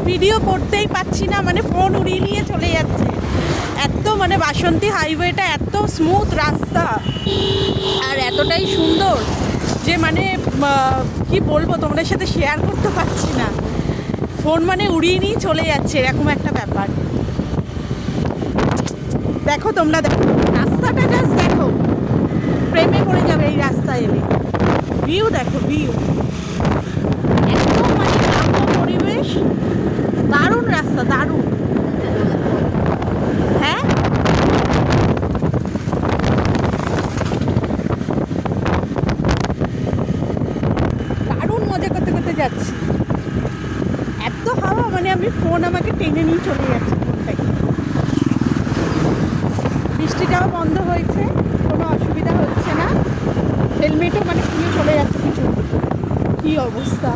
Video করতেই পাচ্ছি না, মানে ফোন উড়িয়ে নিয়ে চলে যাচ্ছে। এত মানে বাসন্তী হাইওয়েটা এত স্মুথ রাস্তা আর এতটাই সুন্দর যে মানে কি বলবো, তোমাদের সাথে শেয়ার করতে পারছি না। ফোন মানে উড়িয়ে নিয়ে চলে যাচ্ছে, এরকম একটা ব্যাপার। দেখো তোমরা, দেখো রাস্তাটা, জাস্ট দেখো, প্রেমে পড়ে যাবে এই রাস্তায় এলে। ভিউ দেখো, ভিউ এত মানে গ্রাম্য পরিবেশ, দারুণ রাস্তা, দারুণ। হ্যাঁ, দারুণ মজা করতে করতে যাচ্ছি। এত হাওয়া, মানে আমি ফোন আমাকে টেনে নিয়ে চলে যাচ্ছে ফোনটাকে। বৃষ্টিটাও বন্ধ হয়েছে, কোনো অসুবিধা হচ্ছে না। হেলমেটও মানে খুলে চলে যাচ্ছে কিছু। কী অবস্থা!